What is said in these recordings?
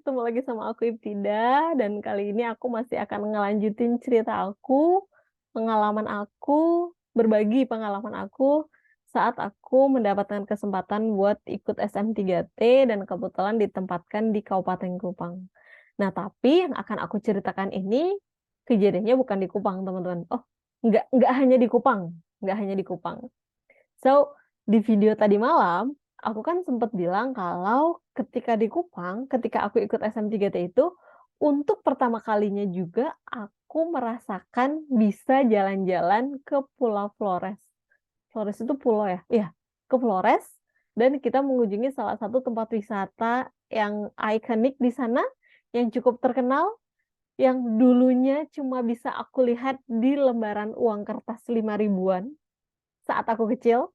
ketemu lagi sama aku Ibtida, dan kali ini aku masih akan ngelanjutin cerita aku, berbagi pengalaman aku saat aku mendapatkan kesempatan buat ikut SM3T dan kebetulan ditempatkan di Kabupaten Kupang. Nah, tapi yang akan aku ceritakan ini kejadiannya bukan di Kupang, teman-teman. Oh, nggak hanya di Kupang, nggak hanya di Kupang. So, di video tadi malam, aku kan sempat bilang kalau ketika di Kupang, ketika aku ikut SM3T itu, untuk pertama kalinya juga aku merasakan bisa jalan-jalan ke Pulau Flores. Flores itu pulau ya? Iya, ke Flores. Dan kita mengunjungi salah satu tempat wisata yang ikonik di sana, yang cukup terkenal, yang dulunya cuma bisa aku lihat di lembaran uang kertas 5 ribuan saat aku kecil.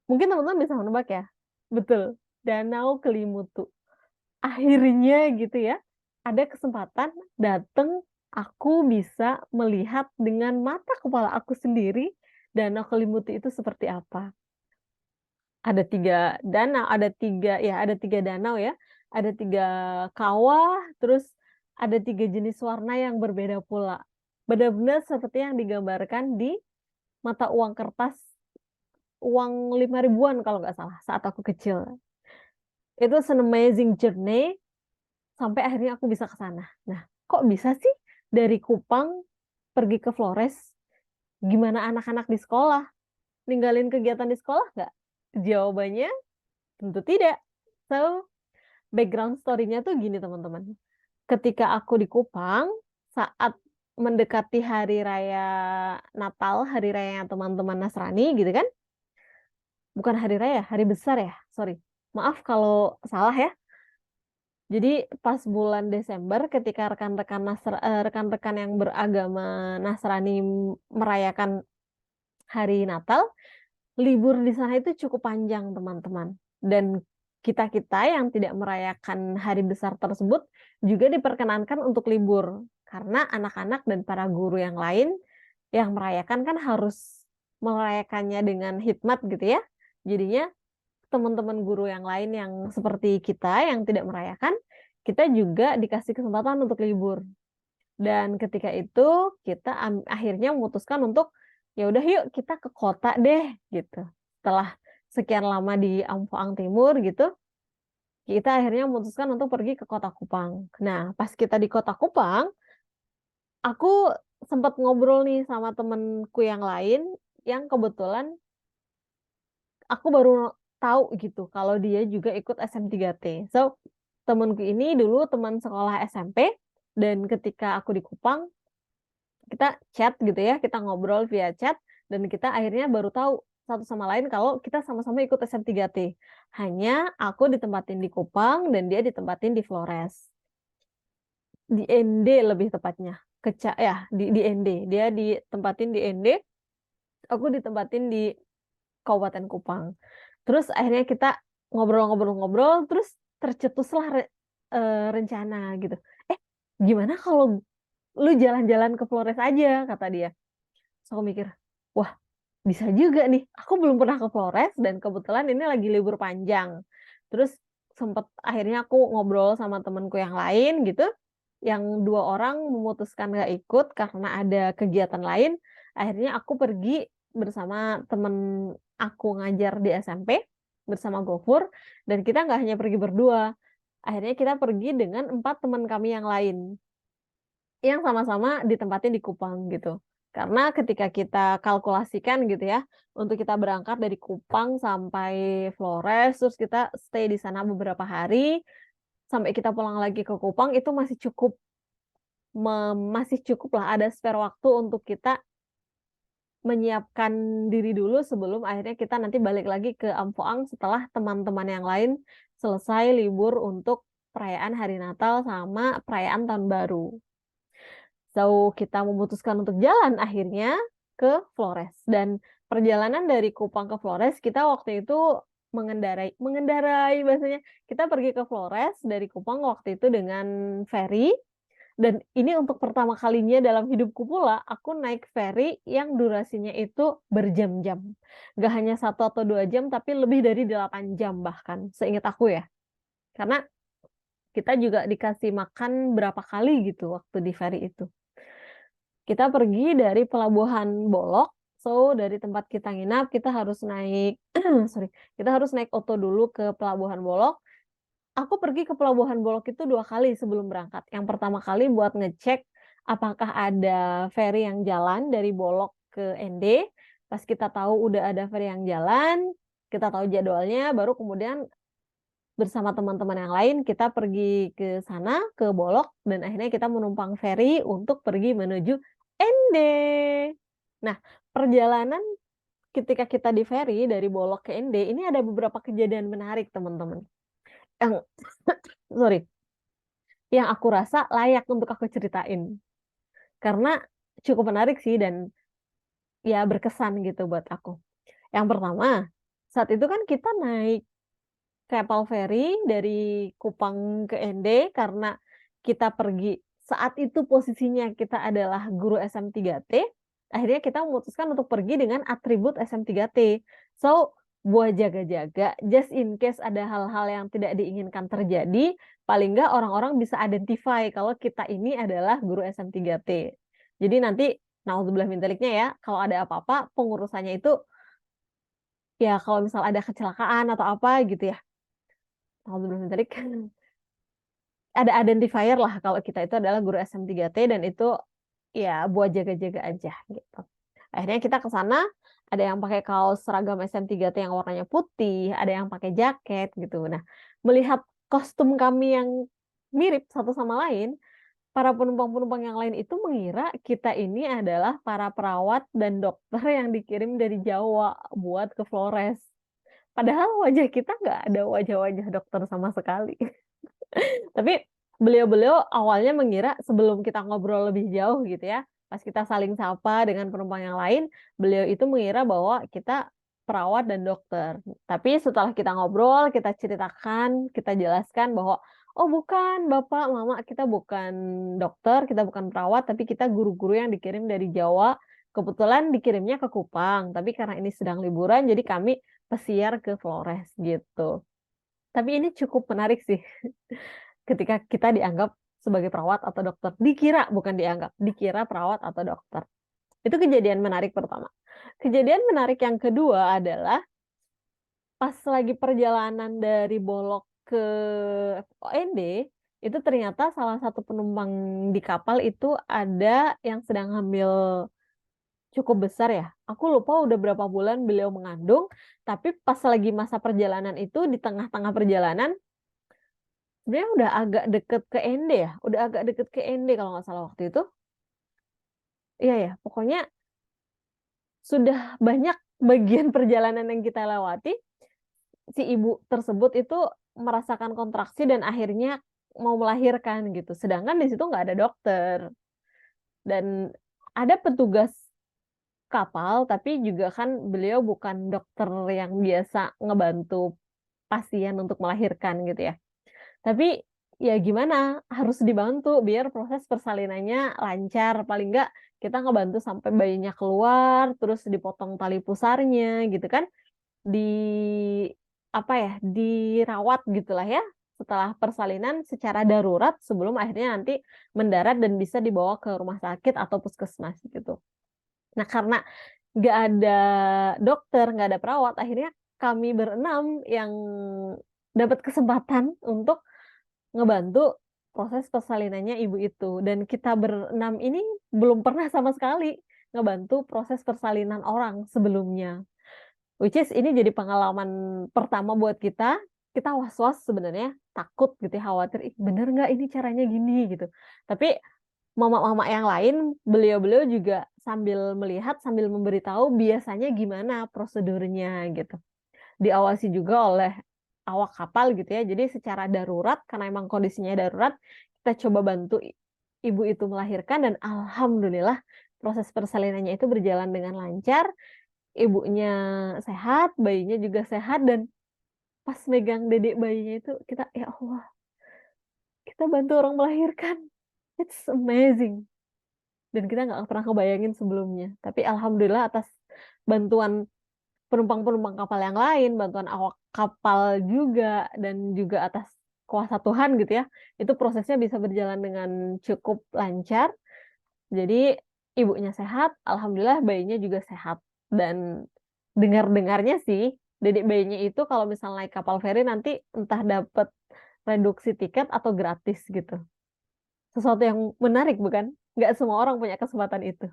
Mungkin teman-teman bisa menebak ya. Betul, Danau Kelimutu. Akhirnya gitu ya, ada kesempatan datang aku bisa melihat dengan mata kepala aku sendiri Danau Kelimutu itu seperti apa. Ada 3 danau, ada tiga danau ya, ada 3 kawah, terus ada 3 jenis warna yang berbeda pula. Benar-benar seperti yang digambarkan di mata uang kertas uang 5 ribuan kalau nggak salah saat aku kecil. Itu an amazing journey sampai akhirnya aku bisa ke sana. Nah, kok bisa sih dari Kupang pergi ke Flores? Gimana anak-anak di sekolah? Ninggalin kegiatan di sekolah nggak? Jawabannya tentu tidak. So, background story-nya tuh gini teman-teman. Ketika aku di Kupang, saat mendekati hari raya Natal, hari raya teman-teman Nasrani gitu kan? Bukan hari raya, hari besar ya, sorry. Maaf kalau salah ya. Jadi pas bulan Desember ketika rekan-rekan yang beragama Nasrani merayakan hari Natal, libur di sana itu cukup panjang, teman-teman. Dan kita-kita yang tidak merayakan hari besar tersebut juga diperkenankan untuk libur karena anak-anak dan para guru yang lain yang merayakan kan harus merayakannya dengan hikmat gitu ya. Jadinya teman-teman guru yang lain yang seperti kita yang tidak merayakan, kita juga dikasih kesempatan untuk libur. Dan ketika itu kita akhirnya memutuskan untuk ya udah yuk kita ke kota deh gitu. Setelah sekian lama di Amphoang Timur gitu, kita akhirnya memutuskan untuk pergi ke kota Kupang. Nah, pas kita di kota Kupang, aku sempat ngobrol nih sama temenku yang lain yang kebetulan aku baru tahu gitu kalau dia juga ikut SM3T. So, temanku ini dulu teman sekolah SMP dan ketika aku di Kupang, kita chat gitu ya, kita ngobrol via chat dan kita akhirnya baru tahu satu sama lain kalau kita sama-sama ikut SM3T. Hanya aku ditempatin di Kupang dan dia ditempatin di Flores. Di ND lebih tepatnya. Di ND. Dia ditempatin di ND, aku ditempatin di Kabupaten Kupang. Terus akhirnya kita ngobrol-ngobrol-ngobrol, terus tercetuslah rencana gitu. Gimana kalau lu jalan-jalan ke Flores aja, kata dia. So, aku mikir, wah bisa juga nih. Aku belum pernah ke Flores dan kebetulan ini lagi libur panjang. Terus akhirnya aku ngobrol sama temenku yang lain gitu, yang 2 orang memutuskan gak ikut karena ada kegiatan lain. Akhirnya aku pergi bersama temen aku ngajar di SMP bersama Gofur dan kita nggak hanya pergi berdua. Akhirnya kita pergi dengan 4 teman kami yang lain yang sama-sama ditempatin di Kupang gitu. Karena ketika kita kalkulasikan gitu ya, untuk kita berangkat dari Kupang sampai Flores, terus kita stay di sana beberapa hari, sampai kita pulang lagi ke Kupang itu masih cukup lah ada spare waktu untuk kita menyiapkan diri dulu sebelum akhirnya kita nanti balik lagi ke Amphoang setelah teman-teman yang lain selesai libur untuk perayaan Hari Natal sama perayaan Tahun Baru. So, kita memutuskan untuk jalan akhirnya ke Flores. Dan perjalanan dari Kupang ke Flores, kita waktu itu mengendarai bahasanya. Kita pergi ke Flores dari Kupang waktu itu dengan ferry. Dan ini untuk pertama kalinya dalam hidupku pula, aku naik ferry yang durasinya itu berjam-jam. Gak hanya 1 atau 2 jam, tapi lebih dari 8 jam bahkan, seingat aku ya. Karena kita juga dikasih makan berapa kali gitu waktu di ferry itu. Kita pergi dari Pelabuhan Bolok, so dari tempat kita nginap kita harus naik sorry, kita harus naik Oto dulu ke Pelabuhan Bolok. Aku pergi ke Pelabuhan Bolok itu 2 kali sebelum berangkat. Yang pertama kali buat ngecek apakah ada ferry yang jalan dari Bolok ke ND. Pas kita tahu udah ada ferry yang jalan, kita tahu jadwalnya, baru kemudian bersama teman-teman yang lain kita pergi ke sana, ke Bolok, dan akhirnya kita menumpang ferry untuk pergi menuju ND. Nah, perjalanan ketika kita di ferry dari Bolok ke ND, ini ada beberapa kejadian menarik, teman-teman. Yang sorry, yang aku rasa layak untuk aku ceritain. Karena cukup menarik sih dan ya berkesan gitu buat aku. Yang pertama, saat itu kan kita naik kapal feri dari Kupang ke ND karena kita pergi saat itu posisinya kita adalah guru SM3T, akhirnya kita memutuskan untuk pergi dengan atribut SM3T. So, buat jaga-jaga, just in case ada hal-hal yang tidak diinginkan terjadi, paling nggak orang-orang bisa identify kalau kita ini adalah guru SM3T. Jadi nanti, naudzubillah min dzaliknya ya, kalau ada apa-apa, pengurusannya itu, ya kalau misal ada kecelakaan atau apa gitu ya, naudzubillah min dzalik, ada identifier lah kalau kita itu adalah guru SM3T dan itu ya buat jaga-jaga aja gitu. Akhirnya kita ke sana, ada yang pakai kaos seragam SM3T yang warnanya putih, ada yang pakai jaket gitu. Nah, melihat kostum kami yang mirip satu sama lain, para penumpang-penumpang yang lain itu mengira kita ini adalah para perawat dan dokter yang dikirim dari Jawa buat ke Flores. Padahal wajah kita nggak ada wajah-wajah dokter sama sekali. Tapi beliau-beliau awalnya mengira sebelum kita ngobrol lebih jauh gitu ya, pas kita saling sapa dengan penumpang yang lain, beliau itu mengira bahwa kita perawat dan dokter. Tapi setelah kita ngobrol, kita ceritakan, kita jelaskan bahwa, "Oh bukan Bapak, Mama, kita bukan dokter, kita bukan perawat, tapi kita guru-guru yang dikirim dari Jawa. Kebetulan dikirimnya ke Kupang, tapi karena ini sedang liburan, jadi kami pesiar ke Flores," gitu. Tapi ini cukup menarik sih. Ketika kita dianggap sebagai perawat atau dokter. Dikira, bukan dianggap, dikira perawat atau dokter. Itu kejadian menarik pertama. Kejadian menarik yang kedua adalah pas lagi perjalanan dari Bolok ke OND, itu ternyata salah satu penumpang di kapal itu ada yang sedang hamil cukup besar ya. Aku lupa udah berapa bulan beliau mengandung, tapi pas lagi masa perjalanan itu di tengah-tengah perjalanan sebenarnya udah agak deket ke ND ya, udah agak deket ke ND kalau nggak salah waktu itu. Iya ya, pokoknya sudah banyak bagian perjalanan yang kita lewati, si ibu tersebut itu merasakan kontraksi dan akhirnya mau melahirkan gitu. Sedangkan di situ nggak ada dokter dan ada petugas kapal, tapi juga kan beliau bukan dokter yang biasa ngebantu pasien untuk melahirkan gitu ya. Tapi ya gimana, harus dibantu biar proses persalinannya lancar. Paling enggak kita ngebantu sampai bayinya keluar, terus dipotong tali pusarnya gitu kan. Di apa ya, dirawat gitulah ya setelah persalinan secara darurat sebelum akhirnya nanti mendarat dan bisa dibawa ke rumah sakit atau puskesmas gitu. Nah, karena nggak ada dokter, nggak ada perawat, akhirnya kami berenam yang dapat kesempatan untuk ngebantu proses persalinannya ibu itu, dan kita berenam ini belum pernah sama sekali ngebantu proses persalinan orang sebelumnya. Which is ini jadi pengalaman pertama buat kita was-was sebenarnya, takut gitu ya, khawatir, "Ih, bener nggak ini caranya gini?" Gitu. Tapi mama-mama yang lain, beliau-beliau juga sambil melihat, sambil memberitahu biasanya gimana prosedurnya gitu. Diawasi juga oleh awak kapal gitu ya. Jadi secara darurat, karena emang kondisinya darurat, kita coba bantu ibu itu melahirkan dan alhamdulillah proses persalinannya itu berjalan dengan lancar, ibunya sehat, bayinya juga sehat, dan pas megang dedek bayinya itu kita, ya Allah, kita bantu orang melahirkan. It's amazing. Dan kita nggak pernah kebayangin sebelumnya. Tapi alhamdulillah atas bantuan penumpang-penumpang kapal yang lain, bantuan awak kapal juga, dan juga atas kuasa Tuhan gitu ya, itu prosesnya bisa berjalan dengan cukup lancar. Jadi ibunya sehat, alhamdulillah bayinya juga sehat. Dan dengar-dengarnya sih, dedek bayinya itu kalau misal naik kapal feri nanti entah dapat reduksi tiket atau gratis gitu. Sesuatu yang menarik bukan? Nggak semua orang punya kesempatan itu.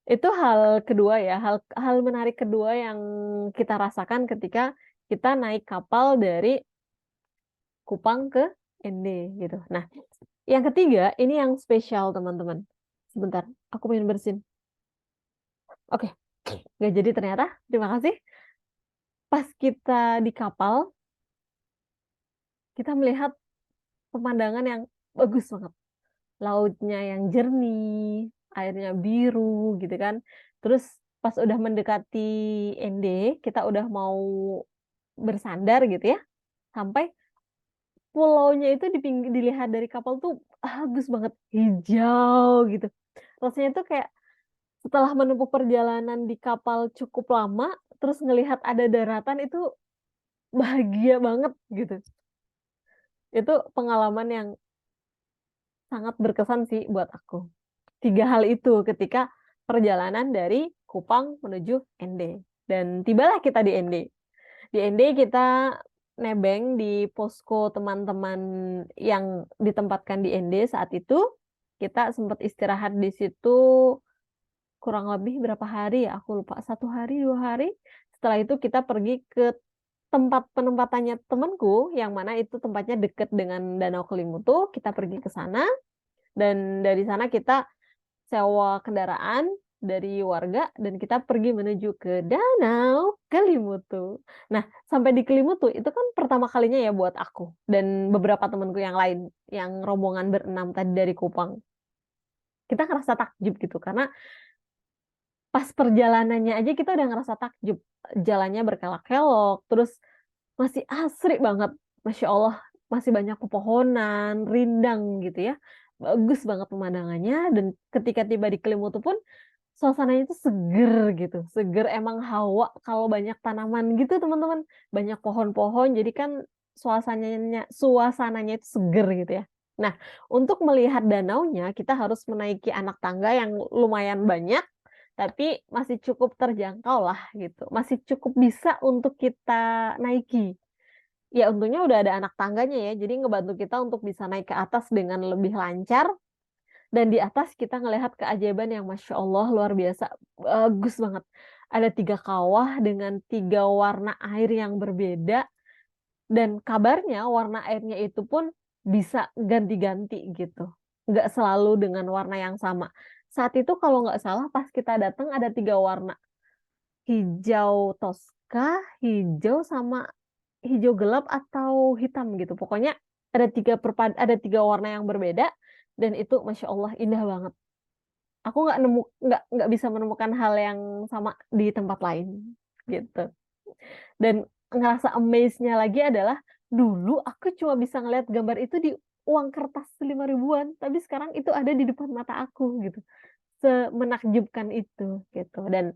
Itu hal kedua ya, hal menarik kedua yang kita rasakan ketika kita naik kapal dari Kupang ke ND gitu. Nah, yang ketiga ini yang spesial teman-teman. Sebentar, aku pengen bersin. Oke, nggak jadi ternyata. Terima kasih. Pas kita di kapal, kita melihat pemandangan yang bagus banget. Lautnya yang jernih, airnya biru gitu kan. Terus pas udah mendekati ND, kita udah mau bersandar gitu ya. Sampai pulaunya itu dilihat dari kapal tuh bagus banget, hijau gitu. Rasanya tuh kayak setelah menempuh perjalanan di kapal cukup lama, terus ngelihat ada daratan itu bahagia banget gitu. Itu pengalaman yang sangat berkesan sih buat aku. 3 hal itu ketika perjalanan dari Kupang menuju ND. Dan tibalah kita di ND. Di ND kita nebeng di posko teman-teman yang ditempatkan di ND saat itu. Kita sempat istirahat di situ kurang lebih berapa hari ya? Aku lupa, 1 hari, 2 hari. Setelah itu kita pergi ke tempat penempatannya temanku, yang mana itu tempatnya dekat dengan Danau Kelimutu. Kita pergi ke sana, dan dari sana kita sewa kendaraan dari warga dan kita pergi menuju ke Danau Kelimutu. Nah, sampai di Kelimutu itu kan pertama kalinya ya buat aku dan beberapa temanku yang lain yang rombongan berenam tadi dari Kupang. Kita ngerasa takjub gitu karena pas perjalanannya aja kita udah ngerasa takjub. Jalannya berkelok-kelok, terus masih asri banget. Masya Allah, masih banyak pepohonan, rindang gitu ya. Bagus banget pemandangannya dan ketika tiba di Kelimutu pun suasananya itu seger gitu, seger emang hawa kalau banyak tanaman gitu teman-teman, banyak pohon-pohon jadi kan suasananya itu seger gitu ya. Nah, untuk melihat danaunya kita harus menaiki anak tangga yang lumayan banyak, tapi masih cukup terjangkau lah gitu, masih cukup bisa untuk kita naiki. Ya untungnya udah ada anak tangganya ya, jadi ngebantu kita untuk bisa naik ke atas dengan lebih lancar dan di atas kita ngelihat keajaiban yang Masya Allah luar biasa, bagus banget. Ada 3 kawah dengan 3 warna air yang berbeda, dan kabarnya warna airnya itu pun bisa ganti-ganti gitu. Nggak selalu dengan warna yang sama. Saat itu kalau nggak salah pas kita datang ada 3 warna. Hijau toska, hijau sama hijau gelap atau hitam gitu. Pokoknya ada 3 warna yang berbeda dan itu Masya Allah indah banget. Aku nggak bisa menemukan hal yang sama di tempat lain gitu. Dan ngerasa amaze-nya lagi adalah dulu aku cuma bisa ngeliat gambar itu di uang kertas 5 ribuan, tapi sekarang itu ada di depan mata aku gitu. Semenakjubkan itu gitu. Dan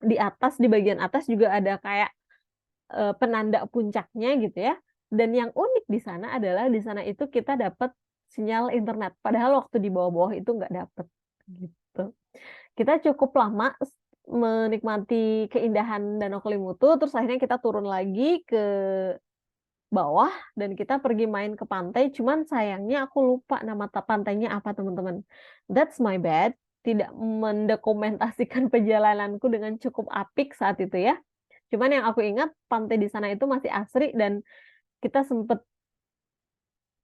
di bagian atas juga ada kayak penanda puncaknya gitu ya. Dan yang unik di sana adalah di sana itu kita dapat sinyal internet. Padahal waktu di bawah-bawah itu nggak dapet gitu. Kita cukup lama menikmati keindahan Danau Kelimutu, terus akhirnya kita turun lagi ke bawah dan kita pergi main ke pantai. Cuman sayangnya aku lupa nama pantainya apa teman-teman. That's my bad. Tidak mendokumentasikan perjalananku dengan cukup apik saat itu ya. Cuman yang aku ingat pantai di sana itu masih asri dan kita sempat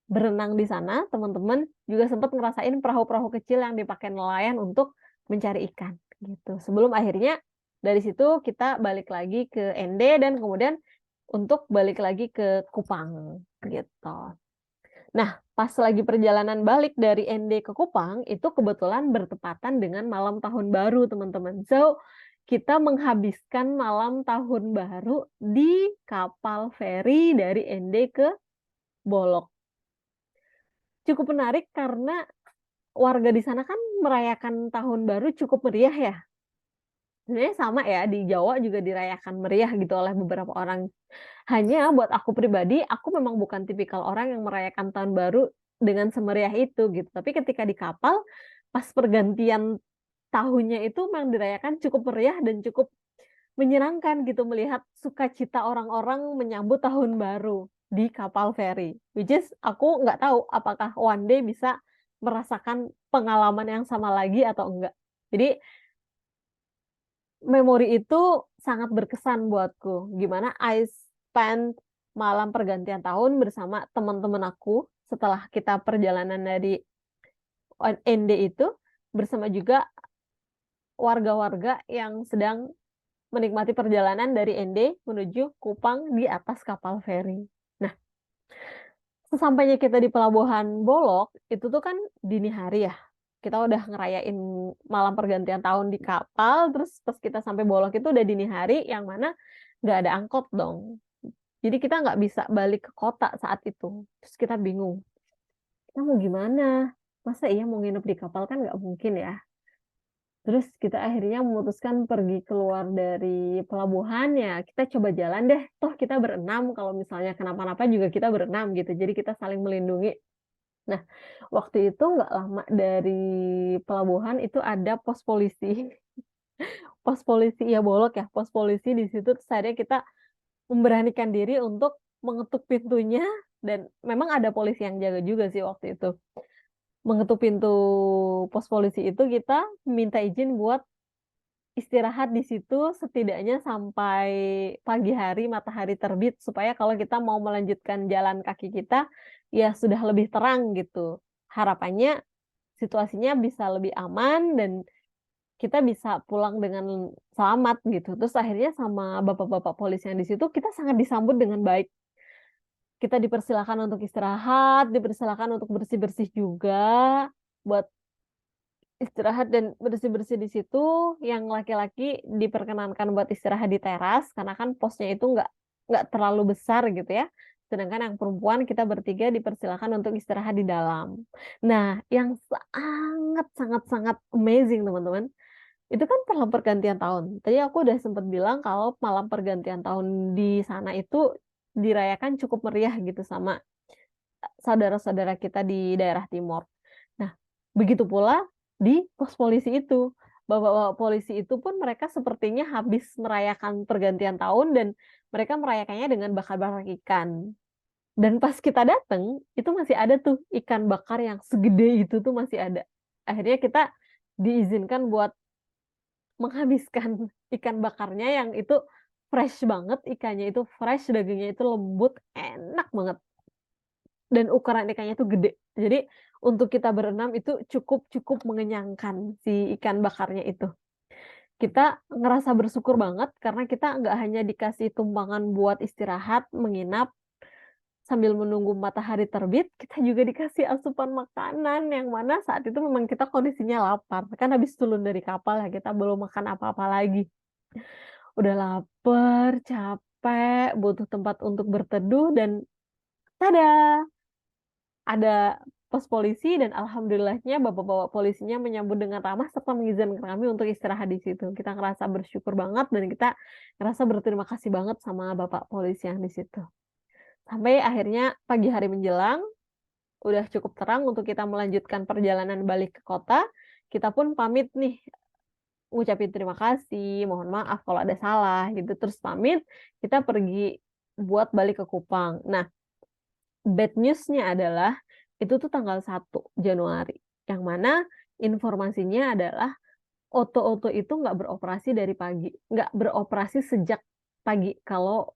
berenang di sana, teman-teman juga sempat ngerasain perahu-perahu kecil yang dipakai nelayan untuk mencari ikan gitu. Sebelum akhirnya dari situ kita balik lagi ke ND dan kemudian untuk balik lagi ke Kupang gitu. Nah, pas lagi perjalanan balik dari ND ke Kupang itu kebetulan bertepatan dengan malam tahun baru, teman-teman. So, kita menghabiskan malam tahun baru di kapal feri dari ND ke Bolok. Cukup menarik karena warga di sana kan merayakan tahun baru cukup meriah ya. Sebenarnya sama ya, di Jawa juga dirayakan meriah gitu oleh beberapa orang. Hanya buat aku pribadi, aku memang bukan tipikal orang yang merayakan tahun baru dengan semeriah itu gitu. Tapi ketika di kapal, pas pergantian tahunnya itu memang dirayakan cukup meriah dan cukup menyenangkan gitu melihat sukacita orang-orang menyambut tahun baru di kapal feri. Which is aku nggak tahu apakah one day bisa merasakan pengalaman yang sama lagi atau enggak. Jadi memori itu sangat berkesan buatku, gimana I spend malam pergantian tahun bersama teman-teman aku, setelah kita perjalanan dari ND itu, bersama juga warga-warga yang sedang menikmati perjalanan dari ND menuju Kupang di atas kapal feri. Nah, sesampainya kita di Pelabuhan Bolok, itu tuh kan dini hari ya. Kita udah ngerayain malam pergantian tahun di kapal, terus pas kita sampai Bolok itu udah dini hari, yang mana nggak ada angkot dong. Jadi kita nggak bisa balik ke kota saat itu. Terus kita bingung, kita mau gimana? Masa iya mau nginep di kapal kan nggak mungkin ya. Terus kita akhirnya memutuskan pergi keluar dari pelabuhan, ya kita coba jalan deh. Toh kita berenam, kalau misalnya kenapa-napa juga kita berenam gitu. Jadi kita saling melindungi. Nah, waktu itu nggak lama dari pelabuhan itu ada pos polisi. Pos polisi, ya Bolok ya, pos polisi di situ. Terus akhirnya kita memberanikan diri untuk mengetuk pintunya, dan memang ada polisi yang jaga juga sih waktu itu. Mengetuk pintu pos polisi itu, kita minta izin buat istirahat di situ setidaknya sampai pagi hari matahari terbit, supaya kalau kita mau melanjutkan jalan kaki kita ya sudah lebih terang gitu. Harapannya situasinya bisa lebih aman dan kita bisa pulang dengan selamat gitu. Terus akhirnya sama bapak-bapak polisi yang di situ kita sangat disambut dengan baik. Kita dipersilakan untuk istirahat, dipersilakan untuk bersih-bersih juga, buat istirahat dan bersih-bersih di situ. Yang laki-laki diperkenankan buat istirahat di teras karena kan posnya itu nggak terlalu besar gitu ya. Sedangkan yang perempuan kita bertiga dipersilakan untuk istirahat di dalam. Nah, yang sangat sangat sangat amazing teman-teman, itu kan malam pergantian tahun. Tadi aku udah sempat bilang kalau malam pergantian tahun di sana itu dirayakan cukup meriah gitu sama saudara-saudara kita di daerah timur. Nah, begitu pula di pos polisi itu. Bapak-bapak polisi itu pun mereka sepertinya habis merayakan pergantian tahun dan mereka merayakannya dengan bakar-bakar ikan. Dan pas kita datang, itu masih ada tuh ikan bakar yang segede itu tuh masih ada. Akhirnya kita diizinkan buat menghabiskan ikan bakarnya yang itu fresh banget, ikannya itu fresh, dagingnya itu lembut, enak banget. Dan ukuran ikannya itu gede. Jadi untuk kita berenam itu cukup cukup mengenyangkan si ikan bakarnya itu. Kita ngerasa bersyukur banget karena kita nggak hanya dikasih tumpangan buat istirahat, menginap, sambil menunggu matahari terbit, kita juga dikasih asupan makanan yang mana saat itu memang kita kondisinya lapar. Kan habis turun dari kapal ya, kita belum makan apa-apa lagi. Udah lapar, capek, butuh tempat untuk berteduh dan tada! Ada pos polisi dan alhamdulillahnya bapak-bapak polisinya menyambut dengan ramah serta mengizinkan kami untuk istirahat di situ. Kita ngerasa bersyukur banget dan kita ngerasa berterima kasih banget sama bapak polisi yang di situ. Sampai akhirnya pagi hari menjelang, udah cukup terang untuk kita melanjutkan perjalanan balik ke kota. Kita pun pamit nih, ngucapin terima kasih, mohon maaf kalau ada salah gitu. Terus pamit, kita pergi buat balik ke Kupang. Nah, bad news-nya adalah itu tuh tanggal 1 Januari, yang mana informasinya adalah oto-oto itu nggak beroperasi dari pagi, nggak beroperasi sejak pagi kalau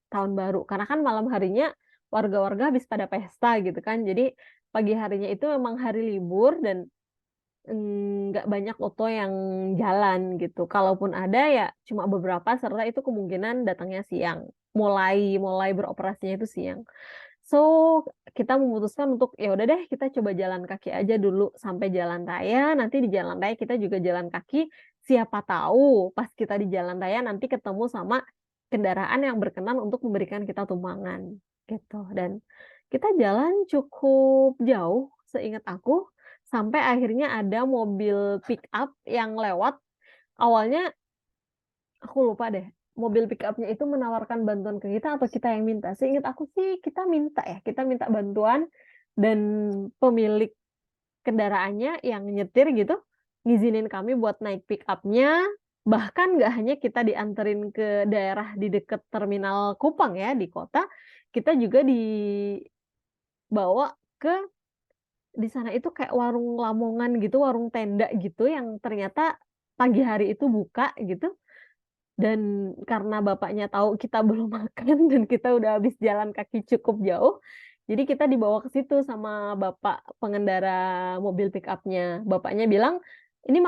tahun baru. Karena kan malam harinya warga-warga habis pada pesta gitu kan. Jadi pagi harinya itu memang hari libur dan nggak banyak oto yang jalan gitu. Kalaupun ada ya cuma beberapa, serta itu kemungkinan datangnya siang. Mulai mulai beroperasinya itu siang. So, kita memutuskan untuk ya udah deh kita coba jalan kaki aja dulu sampai jalan raya. Nanti di jalan raya kita juga jalan kaki. Siapa tahu pas kita di jalan raya nanti ketemu sama kendaraan yang berkenan untuk memberikan kita tumpangan gitu. Dan kita jalan cukup jauh seingat aku sampai akhirnya ada mobil pick up yang lewat. Awalnya Aku lupa deh, mobil pick up-nya itu menawarkan bantuan ke kita atau kita yang minta. Seingat aku sih kita minta ya, kita minta bantuan dan pemilik kendaraannya yang nyetir gitu, ngizinin kami buat naik pick up-nya, bahkan nggak hanya kita dianterin ke daerah di dekat terminal Kupang ya, di kota, kita juga dibawa ke di sana itu kayak warung Lamongan gitu, warung tenda gitu yang ternyata pagi hari itu buka gitu. Dan karena bapaknya tahu kita belum makan dan kita udah habis jalan kaki cukup jauh, jadi kita dibawa ke situ sama bapak pengendara mobil pick up-nya. Bapaknya bilang, "Ini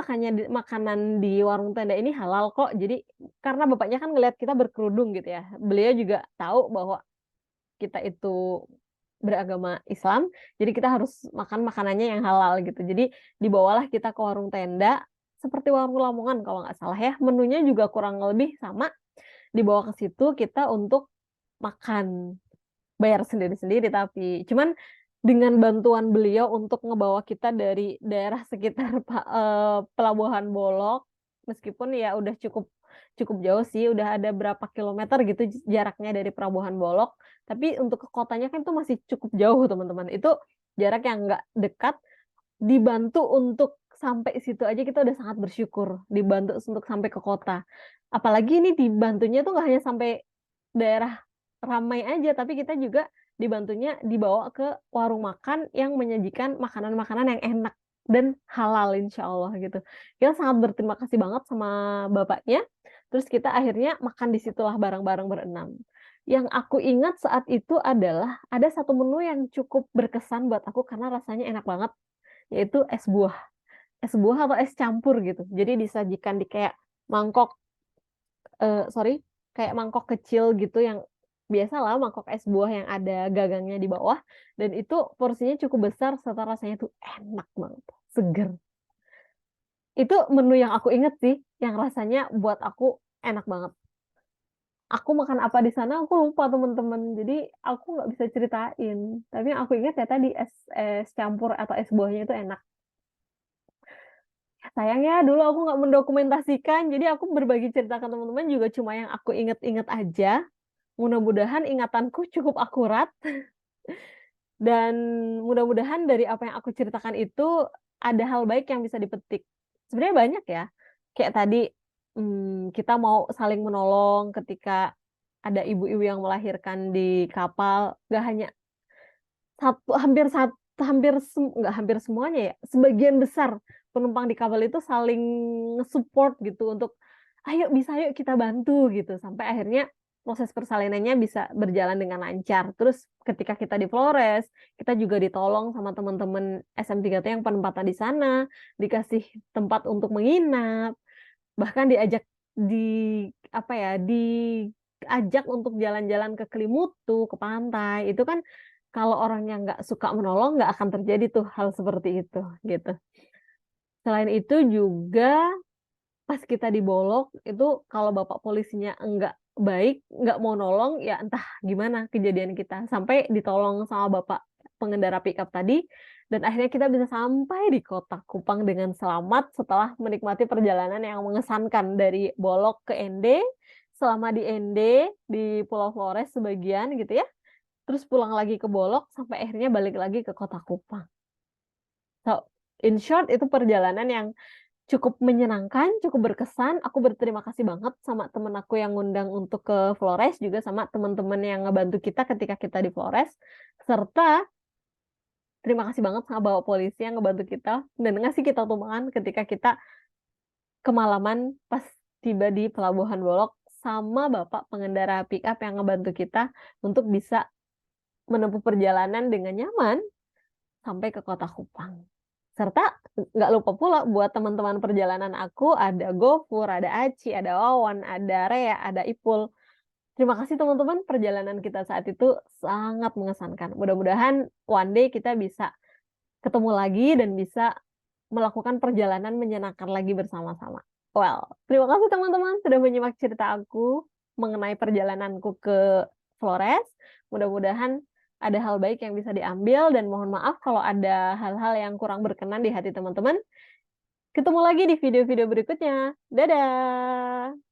makanan di warung tenda ini halal kok." Jadi karena bapaknya kan ngelihat kita berkerudung gitu ya, beliau juga tahu bahwa kita itu beragama Islam, jadi kita harus makan makanannya yang halal gitu. Jadi dibawalah kita ke warung tenda, seperti warung Lamongan kalau nggak salah ya, menunya juga kurang lebih sama, dibawa ke situ kita untuk makan, bayar sendiri-sendiri tapi. Cuman dengan bantuan beliau untuk ngebawa kita dari daerah sekitar Pelabuhan Bolok, meskipun ya udah cukup cukup jauh sih, udah ada berapa kilometer gitu jaraknya dari Pelabuhan Bolok, tapi untuk ke kotanya kan itu masih cukup jauh teman-teman. Itu jarak yang nggak dekat, dibantu untuk sampai situ aja kita udah sangat bersyukur, dibantu untuk sampai ke kota. Apalagi ini dibantunya tuh nggak hanya sampai daerah ramai aja, tapi kita juga dibantunya dibawa ke warung makan yang menyajikan makanan-makanan yang enak dan halal insya Allah gitu. Kita sangat berterima kasih banget sama bapaknya, terus kita akhirnya makan di situlah bareng-bareng berenam. Yang aku ingat saat itu adalah ada satu menu yang cukup berkesan buat aku karena rasanya enak banget, yaitu es buah. Es buah atau es campur gitu. Jadi disajikan di kayak mangkok, sorry, kayak mangkok kecil gitu yang biasalah mangkok es buah yang ada gagangnya di bawah, dan itu porsinya cukup besar serta rasanya tuh enak banget, seger. Itu menu yang aku inget sih, yang rasanya buat aku enak banget. Aku makan apa di sana aku lupa teman-teman, jadi aku nggak bisa ceritain. Tapi yang aku ingat ya tadi es es campur atau es buahnya itu enak. Sayangnya dulu aku nggak mendokumentasikan, jadi aku berbagi cerita ke teman-teman juga cuma yang aku inget-inget aja. Mudah-mudahan ingatanku cukup akurat dan mudah-mudahan dari apa yang aku ceritakan itu ada hal baik yang bisa dipetik. Sebenarnya banyak ya, kayak tadi, kita mau saling menolong ketika ada ibu-ibu yang melahirkan di kapal, nggak hanya satu hampir sat hampir nggak hampir semuanya ya, sebagian besar penumpang di kapal itu saling nge-support gitu untuk, "Ayo bisa yuk kita bantu," gitu. Sampai akhirnya proses persalinannya bisa berjalan dengan lancar. Terus ketika kita di Flores, kita juga ditolong sama teman-teman SM3T yang penempatan di sana, dikasih tempat untuk menginap, bahkan apa ya, diajak untuk jalan-jalan ke Kelimutu, ke pantai. Itu kan kalau orang yang nggak suka menolong, nggak akan terjadi tuh hal seperti itu, gitu. Selain itu juga pas kita di Bolok, itu kalau bapak polisinya enggak baik, nggak mau nolong, ya entah gimana kejadian kita, sampai ditolong sama bapak pengendara pickup tadi, dan akhirnya kita bisa sampai di kota Kupang dengan selamat setelah menikmati perjalanan yang mengesankan dari Bolok ke Ende, selama di Ende, di Pulau Flores sebagian gitu ya, terus pulang lagi ke Bolok, sampai akhirnya balik lagi ke kota Kupang. So, in short itu perjalanan yang cukup menyenangkan, cukup berkesan. Aku berterima kasih banget sama temen aku yang ngundang untuk ke Flores, juga sama teman-teman yang ngebantu kita ketika kita di Flores. Serta terima kasih banget sama bapak polisi yang ngebantu kita dan ngasih kita tumpangan ketika kita kemalaman pas tiba di Pelabuhan Bolok, sama bapak pengendara pick up yang ngebantu kita untuk bisa menempuh perjalanan dengan nyaman sampai ke kota Kupang. Serta nggak lupa pula buat teman-teman perjalanan aku, ada Gofur, ada Aci, ada Wawan, ada Rea, ada Ipul. Terima kasih teman-teman, perjalanan kita saat itu sangat mengesankan. Mudah-mudahan one day kita bisa ketemu lagi dan bisa melakukan perjalanan menyenangkan lagi bersama-sama. Well, terima kasih teman-teman sudah menyimak cerita aku mengenai perjalananku ke Flores. Mudah-mudahan ada hal baik yang bisa diambil dan mohon maaf kalau ada hal-hal yang kurang berkenan di hati teman-teman. Ketemu lagi di video-video berikutnya. Dadah!